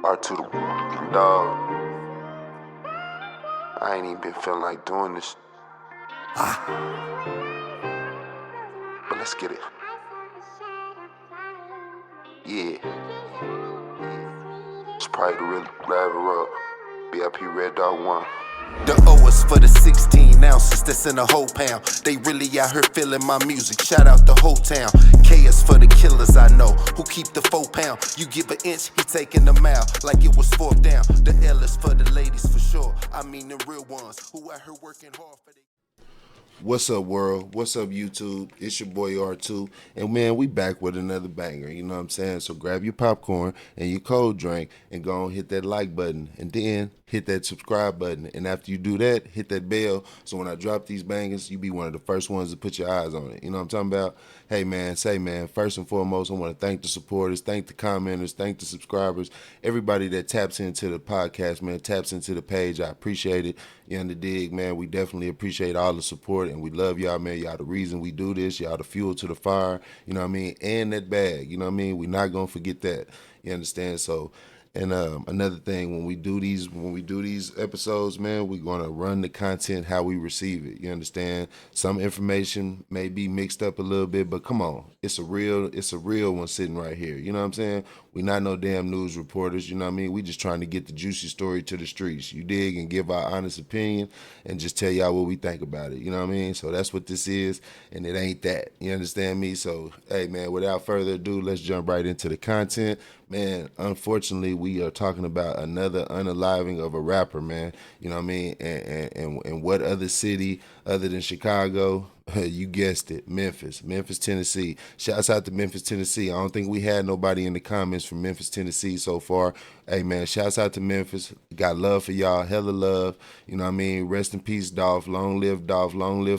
R2 the dog. I ain't even been feeling like doing this. But let's get it. Yeah. It's probably the real level up. BIP Red Dog 1. The O is for the 16 ounces that's in the whole pound. They really out here feeling my music. Shout out the whole town. K is for the killers I know who keep the 4 pound. You give an inch, he taking the mile like it was 4th down. The L is for the ladies for sure. I mean the real ones who out here working hard for they. What's up, world? What's up, YouTube? It's your boy R2. And man, we back with another banger, you know what I'm saying? So grab your popcorn and your cold drink and go and hit that like button. And then hit that subscribe button. And after you do that, hit that bell. So when I drop these bangers, you be one of the first ones to put your eyes on it. You know what I'm talking about? Hey, man, first and foremost, I want to thank the supporters, thank the commenters, thank the subscribers, everybody that taps into the podcast, man, taps into the page. I appreciate it. You under dig, man. We definitely appreciate all the support, and we love y'all, man. Y'all the reason we do this. Y'all the fuel to the fire, you know what I mean? And that bag, you know what I mean? We're not going to forget that. You understand? So, and another thing, when we do these episodes, man, we're gonna run the content how we receive it. You understand? Some information may be mixed up a little bit, but come on, it's a real one sitting right here. You know what I'm saying? We not no damn news reporters. You know what I mean? We just trying to get the juicy story to the streets. You dig? And give our honest opinion and just tell y'all what we think about it. You know what I mean? So that's what this is, and it ain't that. You understand me? So hey, man, without further ado, let's jump right into the content. Man, unfortunately, we are talking about another unaliving of a rapper, man. You know what I mean? And what other city other than Chicago? You guessed it, Memphis, Tennessee. Shouts out to Memphis, Tennessee. I don't think we had nobody in the comments from Memphis, Tennessee so far. Hey, man, shouts out to Memphis. Got love for y'all, hella love. You know what I mean? Rest in peace, Dolph. Long live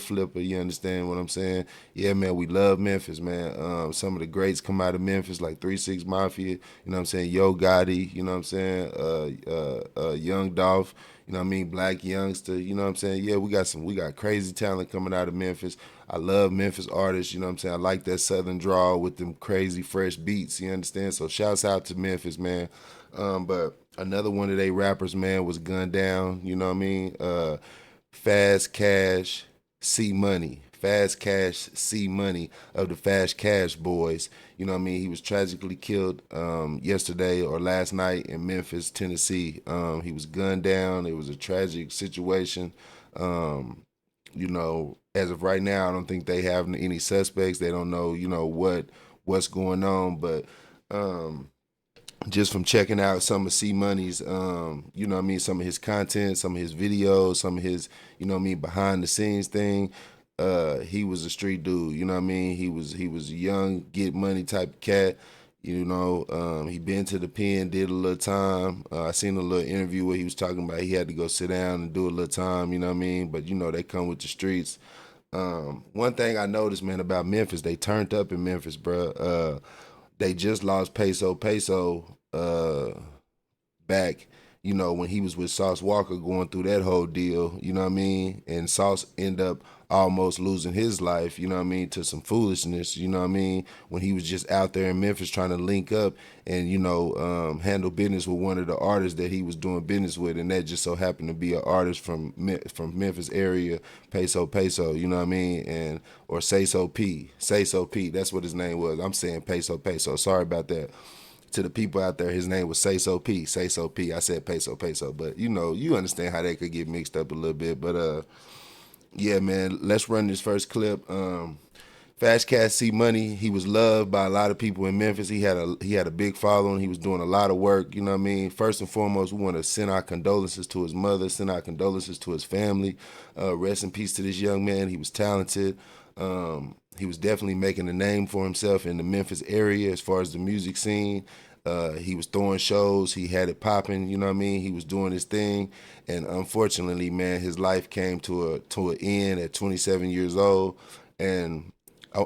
Flipper. You understand what I'm saying? Yeah, man, we love Memphis, man. Some of the greats come out of Memphis, like 3-6 Mafia. You know what I'm saying? Yo Gotti. You know what I'm saying? Young Dolph. You know what I mean? Black youngster. You know what I'm saying? Yeah, we got crazy talent coming out of Memphis. I love Memphis artists. You know what I'm saying? I like that southern drawl with them crazy fresh beats. You understand? So shouts out to Memphis, man. But another one of they rappers, man, was gunned down. You know what I mean? Fast Cash, CMONEY. Fast Cash, CMONEY of the Fast Cash Boys. You know what I mean? He was tragically killed yesterday or last night in Memphis, Tennessee. He was gunned down. It was a tragic situation. You know, as of right now, I don't think they have any suspects. They don't know, you know, what's going on. But just from checking out some of CMONEY's, you know what I mean, some of his content, some of his videos, some of his, you know what I mean, behind the scenes thing. He was a street dude, you know what I mean? He was a young, get money type of cat. You know, he been to the pen, did a little time. I seen a little interview where he was talking about he had to go sit down and do a little time, you know what I mean? But you know, they come with the streets. One thing I noticed, man, about Memphis, they turned up in Memphis, bro. They just lost Peso back, you know, when he was with Sauce Walker going through that whole deal, you know what I mean? And Sauce ended up almost losing his life, you know what I mean, to some foolishness, you know what I mean, when he was just out there in Memphis trying to link up and, you know, handle business with one of the artists that he was doing business with, and that just so happened to be an artist from Memphis area, Peso, you know what I mean, and or Say So P, that's what his name was. I'm saying Peso, sorry about that. To the people out there, his name was Say So P. I said Peso, but you know, you understand how that could get mixed up a little bit. But yeah, man, let's run this first clip. Fast Cash CMONEY, he was loved by a lot of people in Memphis. He had a big following. He was doing a lot of work, you know what I mean? First and foremost, we want to send our condolences to his mother, send our condolences to his family. Rest in peace to this young man. He was talented. He was definitely making a name for himself in the Memphis area as far as the music scene. He was throwing shows. He had it popping, you know what I mean? He was doing his thing. And unfortunately, man, his life came to an end at 27 years old. And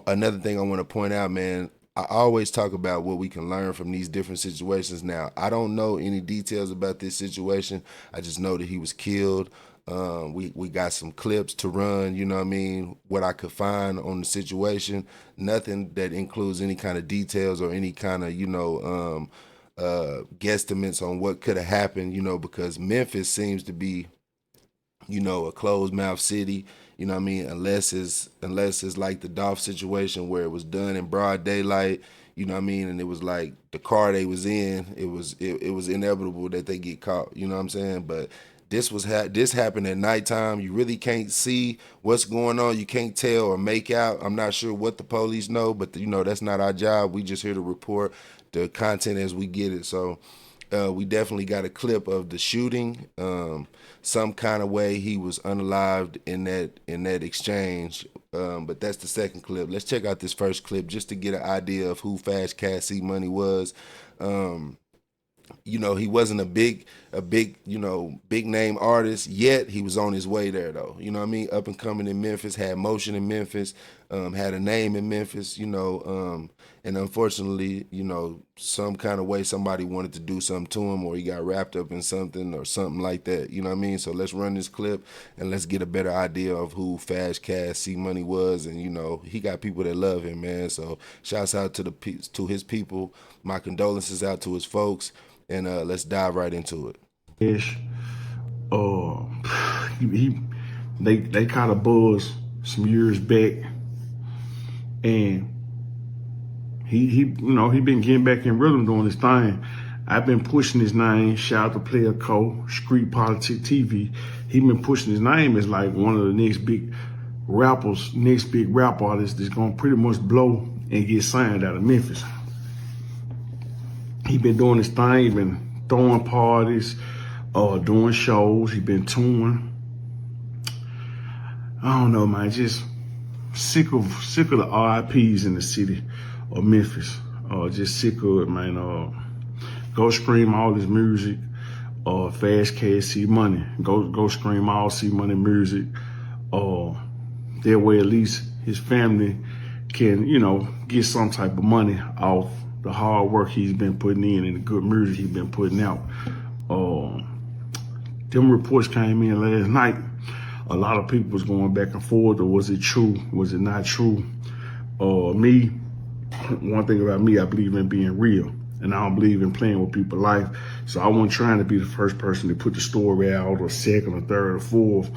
another thing I want to point out, man, I always talk about what we can learn from these different situations. Now, I don't know any details about this situation. I just know that he was killed. We got some clips to run, you know what I mean, what I could find on the situation. Nothing that includes any kind of details or any kind of, you know, guesstimates on what could have happened, because Memphis seems to be, a closed mouth city. You know what I mean? Unless it's like the Dolph situation where it was done in broad daylight. You know what I mean? And it was like the car they was in. It was inevitable that they get caught. You know what I'm saying? But this happened at nighttime. You really can't see what's going on. You can't tell or make out. I'm not sure what the police know, but that's not our job. We just here to report the content as we get it. So we definitely got a clip of the shooting. Some kind of way he was unalived in that exchange. But that's the second clip. Let's check out this first clip just to get an idea of who Fast Cash CMONEY was. He wasn't a big, big name artist yet. He was on his way there though. You know what I mean? Up and coming in Memphis, had motion in Memphis, had a name in Memphis, and unfortunately, some kind of way somebody wanted to do something to him, or he got wrapped up in something or something like that. You know what I mean? So let's run this clip and let's get a better idea of who Fast Cash CMONEY was. And he got people that love him, man. So shouts out to his people. My condolences out to his folks. And let's dive right into it. Ish. They kind of buzzed some years back, and he been getting back in rhythm doing his thing. I've been pushing his name. Shout out to Player Co, Street Politics TV. He been pushing his name as like one of the next big rappers, next big rap artist that's gonna pretty much blow and get signed out of Memphis. He been doing his thing. He been throwing parties, doing shows. He been touring. I don't know, man. Just sick of the RIPs in the city of Memphis. Just sick of it, man. Go stream all his music. Fast Cash CMONEY. Go stream all CMONEY music. That way, at least his family can, get some type of money off the hard work he's been putting in and the good music he's been putting out. Them reports came in last night. A lot of people was going back and forth, or was it true? Was it not true? Me, one thing about me, I believe in being real, and I don't believe in playing with people's life. So I wasn't trying to be the first person to put the story out, or second, or third, or fourth.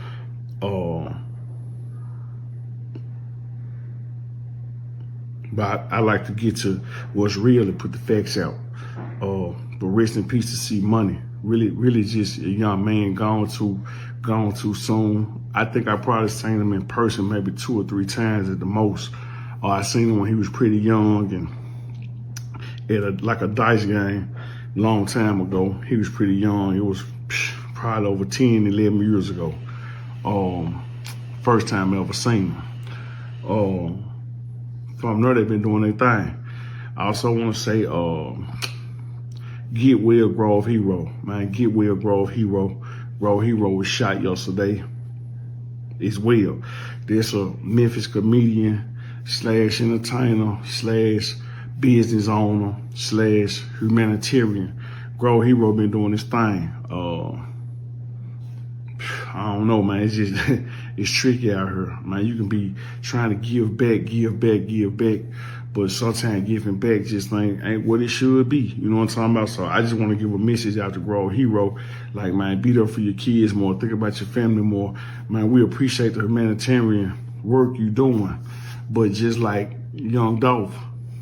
But I like to get to what's real and put the facts out. But rest in peace to CMONEY. Really just a young man gone too soon. I think I probably seen him in person maybe 2 or 3 times at the most. I seen him when he was pretty young and at like a dice game long time ago. He was pretty young. It was probably over 10, 11 years ago. First time I ever seen him. From there, they've been doing their thing. I also want to say, get well, Grove Hero. Man, get well, Grove Hero. Grove Hero was shot yesterday as well. There's a Memphis comedian / entertainer / business owner / humanitarian. Grove Hero been doing his thing. I don't know, man. It's just, it's tricky out here, man. You can be trying to give back, but sometimes giving back just ain't what it should be. You know what I'm talking about? So I just want to give a message out to Grove Hero. Like, man, be there for your kids more. Think about your family more. Man, we appreciate the humanitarian work you doing. But just like Young Dolph,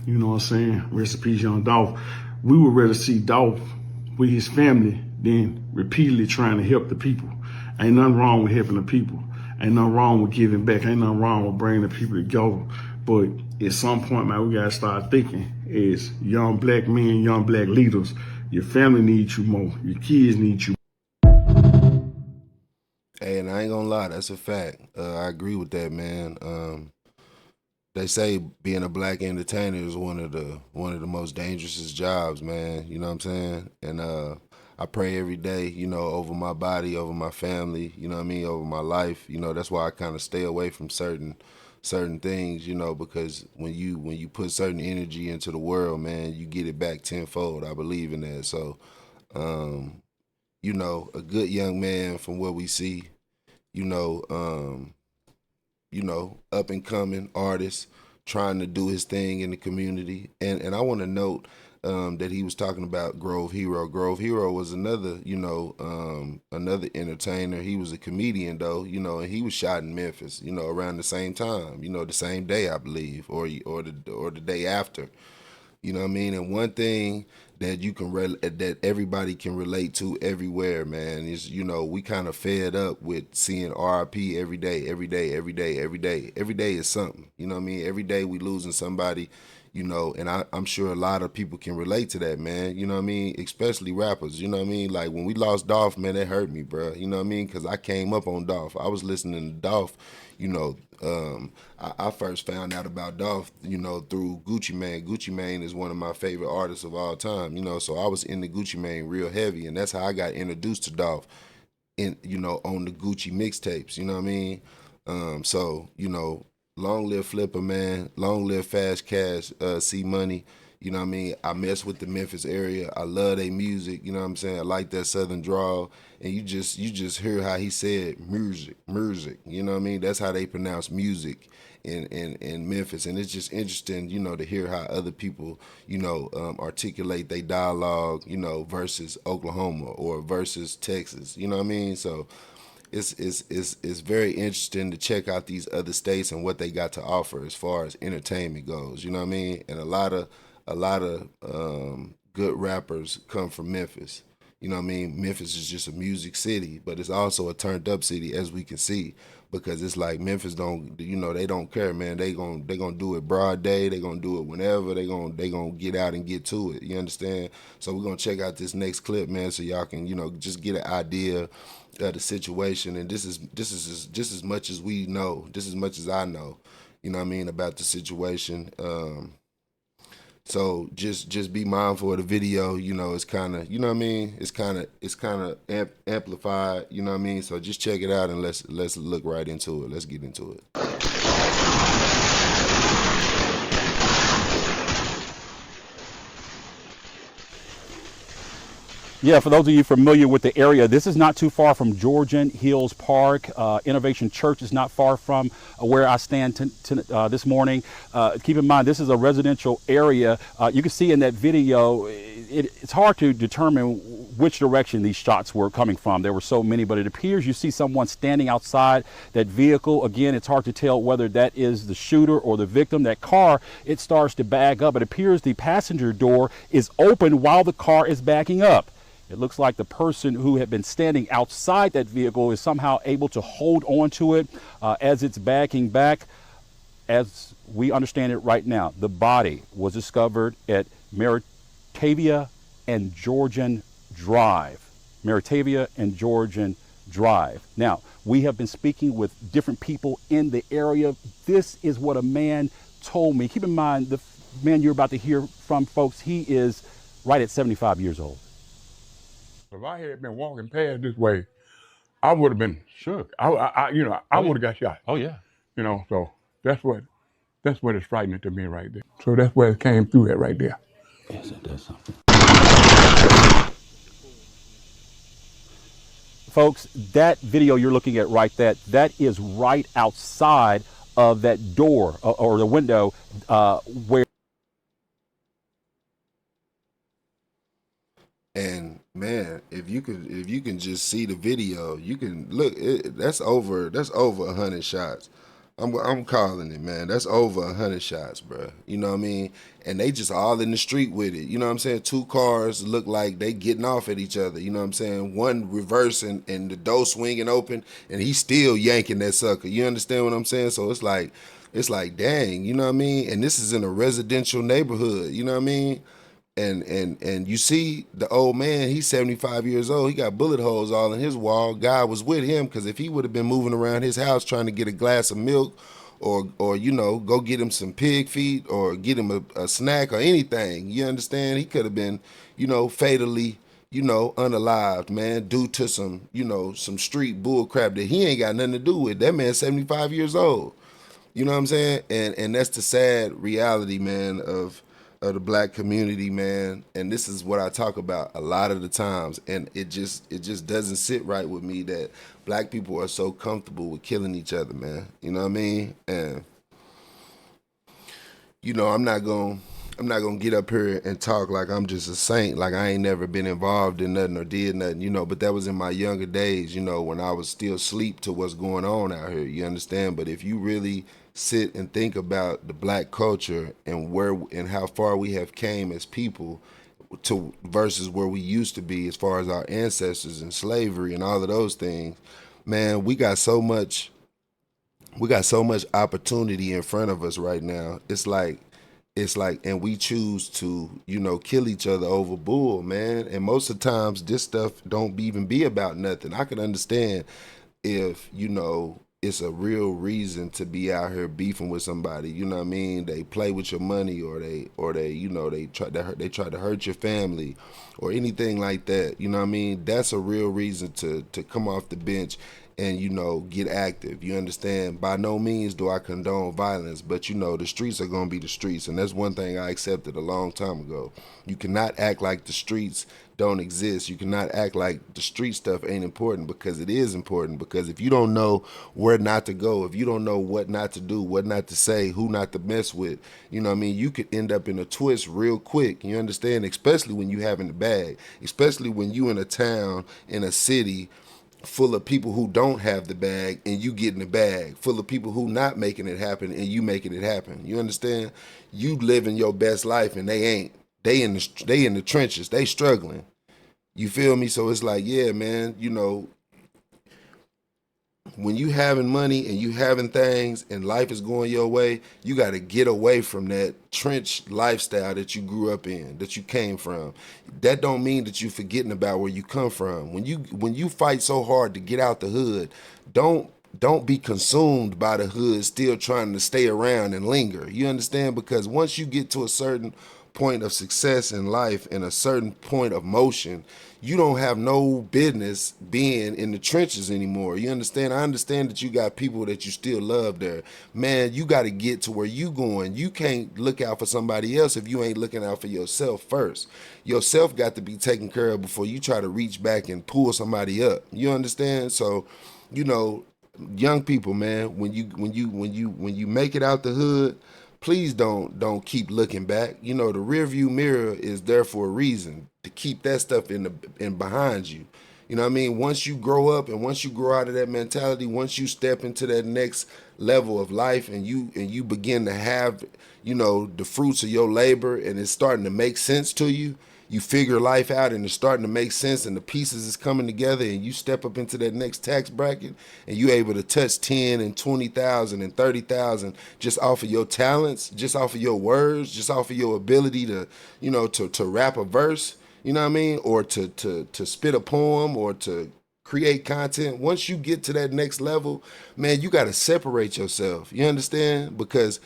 you know what I'm saying? Rest in peace, Young Dolph. We would rather see Dolph with his family than repeatedly trying to help the people. Ain't nothing wrong with helping the people. Ain't nothing wrong with giving back. Ain't nothing wrong with bringing the people together. But at some point, man, we gotta start thinking as young black men, young black leaders, your family needs you more. Your kids need you. Hey, and I ain't gonna lie, that's a fact. I agree with that, man. They say being a black entertainer is one of the most dangerous jobs, man. You know what I'm saying? And I pray every day, over my body, over my family, you know what I mean, over my life. That's why I kind of stay away from certain things, because when you put certain energy into the world, man, you get it back tenfold. I believe in that. So, a good young man from what we see, up and coming artist trying to do his thing in the community. And I want to note, that he was talking about Grove Hero. Grove Hero was another, another entertainer. He was a comedian though, and he was shot in Memphis, around the same time, the same day I believe, or the day after. You know what I mean? And one thing that that everybody can relate to everywhere, man, is we kind of fed up with seeing RIP every day, every day, every day, every day. Every day is something. You know what I mean? Every day we losing somebody. And I'm sure a lot of people can relate to that, man. You know what I mean? Especially rappers. You know what I mean? Like when we lost Dolph, man, that hurt me, bro. You know what I mean? Because I came up on Dolph. I was listening to Dolph. I first found out about Dolph, through Gucci Mane. Gucci Mane is one of my favorite artists of all time. So I was into Gucci Mane real heavy, and that's how I got introduced to Dolph. On the Gucci mixtapes. You know what I mean? Long live Flipper, man. Long live Fast Cash, CMONEY. You know what I mean? I mess with the Memphis area. I love their music. You know what I'm saying? I like that southern drawl. And you just hear how he said music. You know what I mean? That's how they pronounce music in Memphis. And it's just interesting, to hear how other people, articulate their dialogue, versus Oklahoma or versus Texas. You know what I mean? So it's very interesting to check out these other states and what they got to offer as far as entertainment goes. You know what I mean? And a lot of good rappers come from Memphis. You know what I mean? Memphis is just a music city, but it's also a turned up city, as we can see, because it's like Memphis they don't care, man. They gonna do it broad day. They gonna do it whenever. They gonna get out and get to it. You understand? So we're gonna check out this next clip, man, so y'all can just get an idea of the situation. And this is just as much as we know. This as much as I know. You know what I mean, about the situation. So just be mindful of the video. It's kind of, you know what I mean? It's kind of amplified. You know what I mean? So just check it out and let's look right into it. Let's get into it. Yeah, for those of you familiar with the area, this is not too far from Georgian Hills Park. Innovation Church is not far from where I stand this morning. Keep in mind, this is a residential area. You can see in that video, it's hard to determine which direction these shots were coming from. There were so many, but it appears you see someone standing outside that vehicle. Again, it's hard to tell whether that is the shooter or the victim. That car, it starts to bag up. It appears the passenger door is open while the car is backing up. It looks like the person who had been standing outside that vehicle is somehow able to hold on to it as it's backing back. As we understand it right now, the body was discovered at Meritavia and Georgian Drive. Meritavia and Georgian Drive. Now, we have been speaking with different people in the area. This is what a man told me. Keep in mind, the man you're about to hear from, folks, he is right at 75 years old. If I had been walking past this way, I would have been shook. I would have got shot. Oh yeah. So that's what is frightening to me right there. So that's where it came through at right there. Yes, it does something. Folks, that video you're looking at right there, that is right outside of that door or the window where. And man, if you can just see the video, you can look. That's over 100 shots. I'm calling it, man. That's over 100 shots, bro. You know what I mean? And they just all in the street with it. You know what I'm saying? Two cars look like they getting off at each other. You know what I'm saying? One reversing and the door swinging open, and he's still yanking that sucker. You understand what I'm saying? So it's like, dang. You know what I mean? And this is in a residential neighborhood. You know what I mean? And you see the old man, he's 75 years old. He got bullet holes all in his wall. God was with him, because if he would have been moving around his house trying to get a glass of milk or go get him some pig feet or get him a snack or anything, you understand? He could have been, fatally, unalived, man, due to some street bull crap that he ain't got nothing to do with. That man's 75 years old. You know what I'm saying? And that's the sad reality, man, of the black community, man. And this is what I talk about a lot of the times, and it just doesn't sit right with me that black people are so comfortable with killing each other, man. You know what I mean? And I'm not gonna I'm not gonna get up here and talk like I'm just a saint, like I ain't never been involved in nothing or did nothing, you know, but that was in my younger days, you know, when I was still asleep to what's going on out here, you understand? But if you really sit and think about the black culture and where and how far we have came as people to versus where we used to be as far as our ancestors and slavery and all of those things, man, we got so much opportunity in front of us right now. It's like, and we choose to, you know, kill each other over bull, man. And most of the times, this stuff don't even be about nothing. I can understand if, you know, it's a real reason to be out here beefing with somebody. You know what I mean? They play with your money, or they, you know, they try to hurt your family, or anything like that. You know what I mean? That's a real reason to come off the bench and, you know, get active. You understand? By no means do I condone violence, but, you know, the streets are going to be the streets. And that's one thing I accepted a long time ago. You cannot act like the streets don't exist. You cannot act like the street stuff ain't important, because it is important. Because if you don't know where not to go, if you don't know what not to do, what not to say, who not to mess with, you know what I mean, you could end up in a twist real quick. You understand? Especially when you having the bag, especially when you in a town, in a city full of people who don't have the bag and you getting the bag, full of people who not making it happen and you making it happen. You understand? You living your best life and they ain't. They in the trenches. They struggling. You feel me? So it's like, yeah, man, you know, when you having money and you having things and life is going your way, you got to get away from that trench lifestyle that you grew up in, that you came from. That don't mean that you forgetting about where you come from. When you fight so hard to get out the hood, don't be consumed by the hood still trying to stay around and linger. You understand? Because once you get to a certain point of success in life and a certain point of motion, you don't have no business being in the trenches anymore. You understand? I understand that you got people that you still love there. Man, you got to get to where you going. You can't look out for somebody else if you ain't looking out for yourself first. Yourself got to be taken care of before you try to reach back and pull somebody up. You understand? So, you know, young people, man, when you make it out the hood, please don't keep looking back. You know, the rear view mirror is there for a reason, to keep that stuff in behind you. You know what I mean? Once you grow up and once you grow out of that mentality, once you step into that next level of life and you begin to have, you know, the fruits of your labor and it's starting to make sense to you, you figure life out and it's starting to make sense and the pieces is coming together and you step up into that next tax bracket and you able to touch 10 and 20,000 and 30,000 just off of your talents, just off of your words, just off of your ability to, you know, to rap a verse, you know what I mean? Or to spit a poem or to create content. Once you get to that next level, man, you got to separate yourself. You understand? Because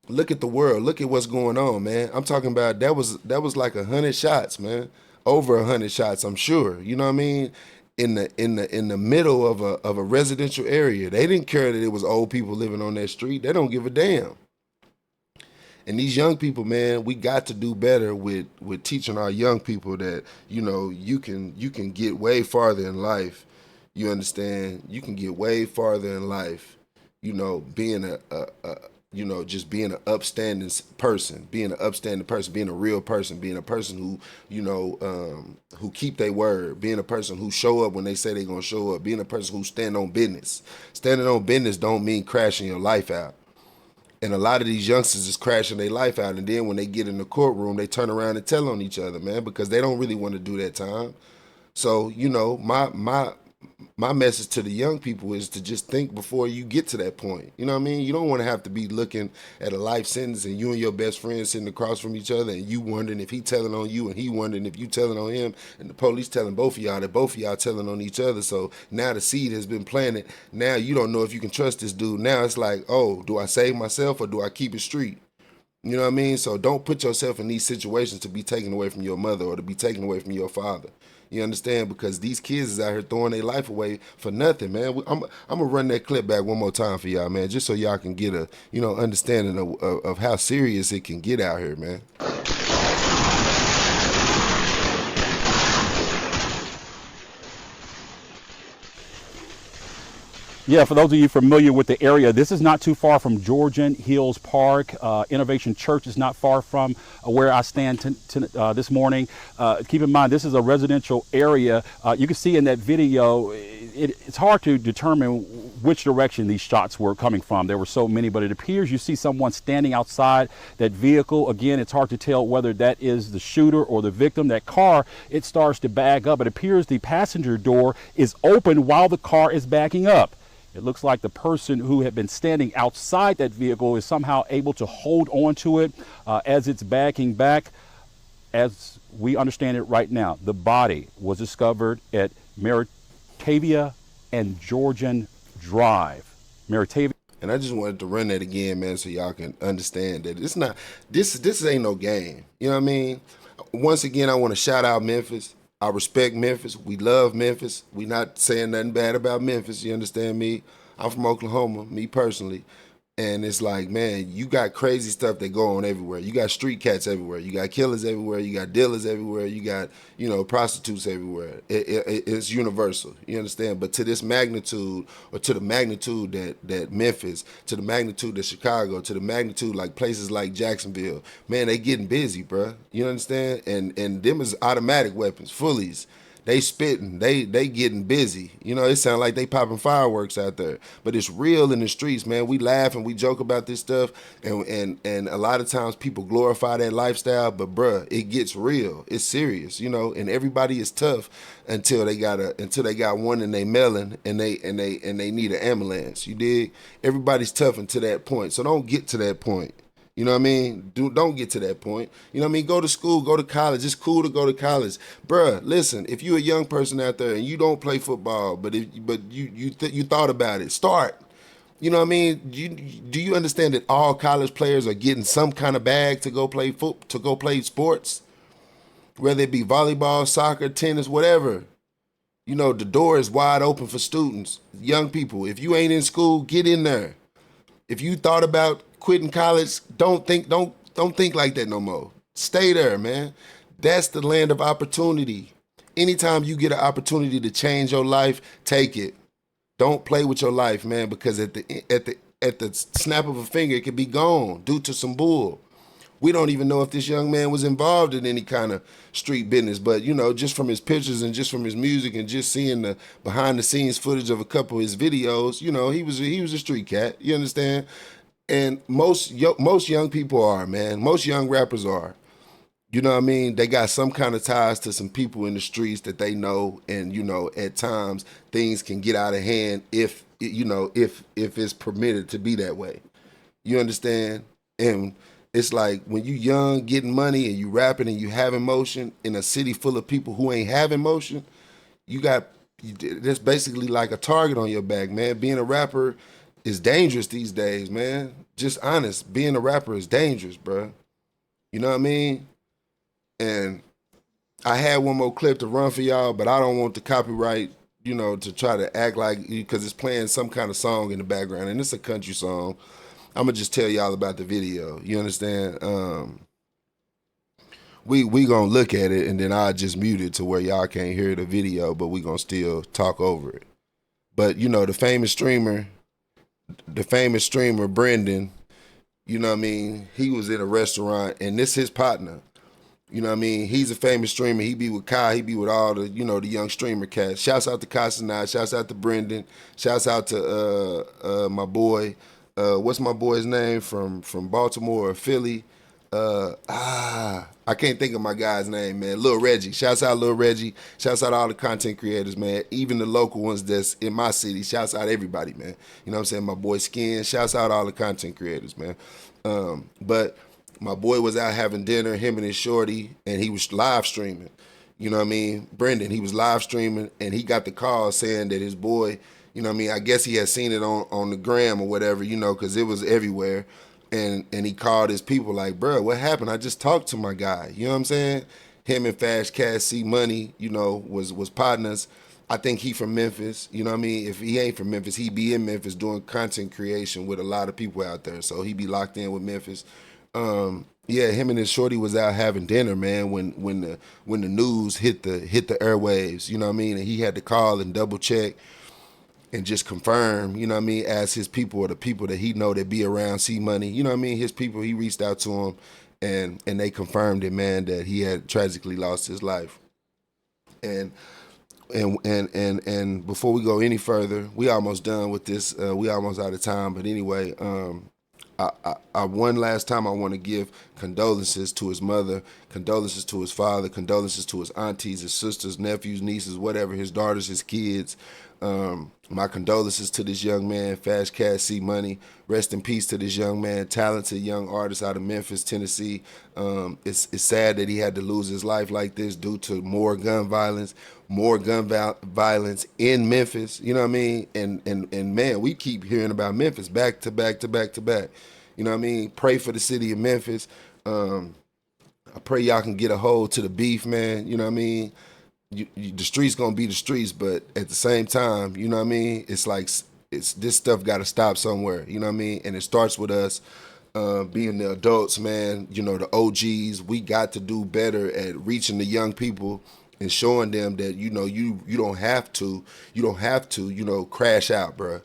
look at the world. Look at what's going on, man. I'm talking about that was like 100 shots, man. Over 100 shots, I'm sure. You know what I mean? In the middle of a residential area. They didn't care that it was old people living on that street. They don't give a damn. And these young people, man, we got to do better with teaching our young people that, you know, you can get way farther in life. You understand? You can get way farther in life, you know, being just being an upstanding person, being a real person, being a person who, you know, who keep their word, being a person who show up when they say they're going to show up, being a person who stand on business. Standing on business don't mean crashing your life out. And a lot of these youngsters is crashing their life out. And then when they get in the courtroom, they turn around and tell on each other, man, because they don't really want to do that time. So, you know, my message to the young people is to just think before you get to that point. You know what I mean? You don't want to have to be looking at a life sentence and you and your best friend sitting across from each other and you wondering if he telling on you and he wondering if you telling on him and the police telling both of y'all that both of y'all telling on each other. So now the seed has been planted. Now you don't know if you can trust this dude. Now it's like, oh, do I save myself or do I keep it street? You know what I mean? So don't put yourself in these situations to be taken away from your mother or to be taken away from your father. You understand? Because these kids is out here throwing their life away for nothing, man. I'm gonna run that clip back one more time for y'all, man, just so y'all can get a, you know, understanding of how serious it can get out here, man. Yeah, for those of you familiar with the area, this is not too far from Georgian Hills Park. Innovation Church is not far from where I stand this morning. Keep in mind, this is a residential area. You can see in that video, it's hard to determine which direction these shots were coming from. There were so many, but it appears you see someone standing outside that vehicle. Again, it's hard to tell whether that is the shooter or the victim. That car, it starts to bag up. It appears the passenger door is open while the car is backing up. It looks like the person who had been standing outside that vehicle is somehow able to hold on to it as it's backing back. As we understand it right now, the body was discovered at Meritavia and Georgian Drive. Meritavia. And I just wanted to run that again, man, so y'all can understand that it's not this ain't no game. You know what I mean? Once again, I want to shout out Memphis. I respect Memphis. We love Memphis. We not saying nothing bad about Memphis. You understand me? I'm from Oklahoma, me personally. And it's like, man, you got crazy stuff that go on everywhere. You got street cats everywhere. You got killers everywhere. You got dealers everywhere. You got, prostitutes everywhere. It's universal. You understand? But to this magnitude, or to the magnitude that Memphis, to the magnitude that Chicago, to the magnitude like places like Jacksonville, man, they getting busy, bruh. You understand? And them is automatic weapons, fullies. They spitting, they getting busy. It sounds like they popping fireworks out there. But it's real in the streets, man. We laugh and we joke about this stuff, and a lot of times people glorify that lifestyle, but bruh, it gets real. It's serious, and everybody is tough until they got one in they melon and they need an ambulance. You dig? Everybody's tough until that point. So don't get to that point. You know what I mean? Don't get to that point. You know what I mean? Go to school, go to college. It's cool to go to college. Bruh, listen, if you're a young person out there and you don't play football, but you thought about it, start. You know what I mean? Do you understand that all college players are getting some kind of bag to go play sports? Whether it be volleyball, soccer, tennis, whatever. The door is wide open for students, young people. If you ain't in school, get in there. If you thought about quitting college, don't think like that no more. Stay there, man. That's the land of opportunity. Anytime you get an opportunity to change your life, take it. Don't play with your life, man, because at the snap of a finger, it could be gone due to some bull. We don't even know if this young man was involved in any kind of street business, but just from his pictures and just from his music and just seeing the behind the scenes footage of a couple of his videos, he was a street cat. You understand? And most young people are, man. Most young rappers are. You know what I mean? They got some kind of ties to some people in the streets that they know, and at times things can get out of hand if it's permitted to be that way. You understand? And it's like when you young, getting money, and you rapping and you have emotion in a city full of people who ain't have emotion, that's basically like a target on your back, man. Being a rapper is dangerous these days, man. Just honest, being a rapper is dangerous, bro. You know what I mean? And I had one more clip to run for y'all, but I don't want the copyright, to try to act like, because it's playing some kind of song in the background, and it's a country song. I'm gonna just tell y'all about the video. You understand? We gonna look at it, and then I'll just mute it to where y'all can't hear the video, but we gonna still talk over it. But the famous streamer Brendan, you know what I mean? He was in a restaurant, and this his partner. You know what I mean? He's a famous streamer. He be with Kai. He be with all the, the young streamer cats. Shouts out to Casanat. Shouts out to Brendan. Shouts out to my boy. What's my boy's name from Baltimore or Philly? I can't think of my guy's name, man. Lil Reggie. Shouts out Lil Reggie. Shouts out all the content creators, man. Even the local ones that's in my city. Shouts out everybody, man. You know what I'm saying? My boy Skin. Shouts out all the content creators, man. But my boy was out having dinner, him and his shorty, and he was live streaming. You know what I mean? Brendan, he was live streaming, and he got the call saying that his boy, you know what I mean? I guess he had seen it on the gram or whatever, because it was everywhere. And he called his people like, bro, what happened? I just talked to my guy. You know what I'm saying? Him and Fast Cash CMONEY, was partners. I think he from Memphis. You know what I mean? If he ain't from Memphis, he be in Memphis doing content creation with a lot of people out there. So he be locked in with Memphis. Yeah, him and his shorty was out having dinner, man, when the news hit the airwaves, you know what I mean? And he had to call and double check. and just confirm, you know what I mean, as his people or the people that he know that be around CMONEY, you know what I mean, his people, he reached out to him and they confirmed it, man, that he had tragically lost his life. And before we go any further, we almost done with this. We almost out of time, but anyway, one last time I want to give condolences to his mother, condolences to his father, condolences to his aunties, his sisters, nephews, nieces, whatever, his daughters, his kids. My condolences to this young man, Fast Cash CMONEY. Rest in peace to this young man, talented young artist out of Memphis, Tennessee. It's sad that he had to lose his life like this due to more gun violence in Memphis. You know what I mean? And man, we keep hearing about Memphis back to back to back to back. You know what I mean? Pray for the city of Memphis. I pray y'all can get a hold to the beef, man. You know what I mean? The streets gonna be the streets, but at the same time, you know what I mean? It's like this stuff got to stop somewhere. You know what I mean? And it starts with us being the adults, man. You know, the OGs. We got to do better at reaching the young people and showing them that you don't have to crash out, bro.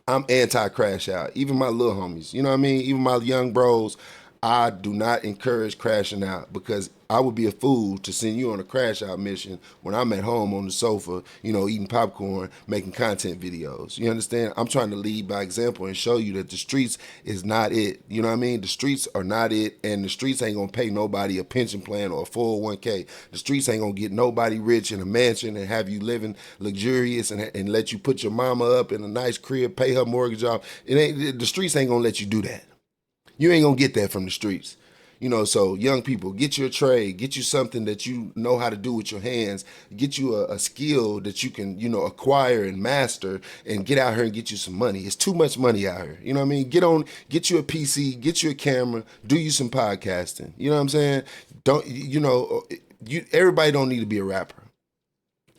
I'm anti-crash out. Even my little homies, you know what I mean? Even my young bros, I do not encourage crashing out because I would be a fool to send you on a crash out mission when I'm at home on the sofa, eating popcorn, making content videos. You understand? I'm trying to lead by example and show you that the streets is not it. You know what I mean? The streets are not it, and the streets ain't gonna pay nobody a pension plan or a 401k. The streets ain't gonna get nobody rich in a mansion and have you living luxurious and let you put your mama up in a nice crib, pay her mortgage off. The streets ain't gonna let you do that. You ain't gonna get that from the streets. So young people, get you a trade, get you something that you know how to do with your hands, get you a skill that you can, acquire and master and get out here and get you some money. It's too much money out here. You know what I mean? Get you a PC, get you a camera, do you some podcasting. You know what I'm saying? Everybody don't need to be a rapper.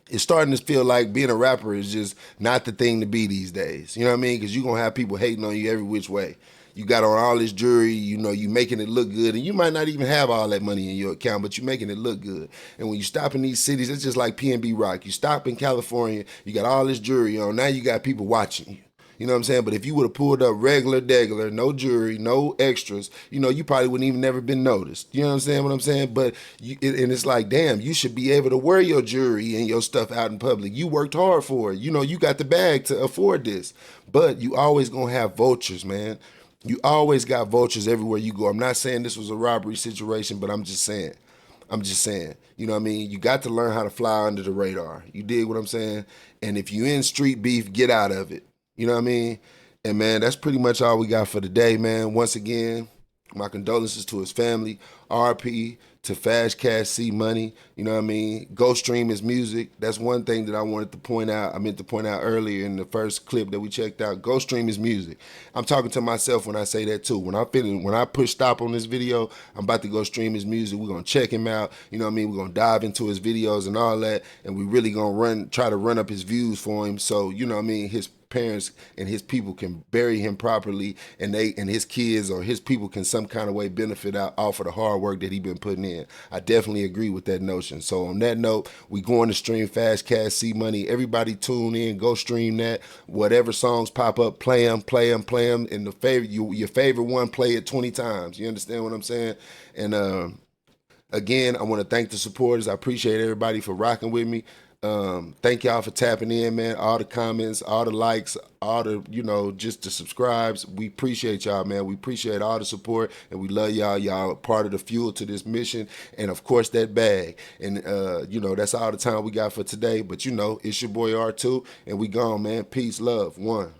It's starting to feel like being a rapper is just not the thing to be these days. You know what I mean? Because you're going to have people hating on you every which way. You got on all this jewelry, you making it look good, and you might not even have all that money in your account, but you're making it look good. And when you stop in these cities, it's just like PNB Rock. You stop in California, you got all this jewelry on, now you got people watching you. You know what I'm saying? But if you would have pulled up degular, no jewelry, no extras, you probably wouldn't even never been noticed. You know what I'm saying? What I'm saying? But and it's like, damn, you should be able to wear your jewelry and your stuff out in public. You worked hard for it. You got the bag to afford this. But you always gonna have vultures, man. You always got vultures everywhere you go. I'm not saying this was a robbery situation, but I'm just saying. You know what I mean? You got to learn how to fly under the radar. You dig what I'm saying? And if you in street beef, get out of it. You know what I mean? And man, that's pretty much all we got for today, man. Once again, my condolences to his family. RP to Fast Cash CMONEY. You know what I mean? Go stream his music. That's one thing that I wanted to point out. I meant to point out earlier in the first clip that we checked out. Go stream his music. I'm talking to myself when I say that too. When I push stop on this video, I'm about to go stream his music. We're gonna check him out. You know what I mean? We're gonna dive into his videos and all that, and we really gonna try to run up his views for him. So you know what I mean? His parents and his people can bury him properly, and his kids or his people can some kind of way benefit out off of the hard work that he been putting in. I definitely agree with that notion. So on that note, we going to stream Fast Cash CMONEY. Everybody tune in, go stream that. Whatever songs pop up, play them. And your favorite one, play it 20 times. You understand what I'm saying? And again, I want to thank the supporters. I appreciate everybody for rocking with me. Thank y'all for tapping in, man. All the comments, all the likes, all the, just the subscribes. We appreciate y'all, man. We appreciate all the support, and we love y'all. Y'all are part of the fuel to this mission, and of course that bag. And that's all the time we got for today. But it's your boy R2, and we gone, man. Peace, love, one.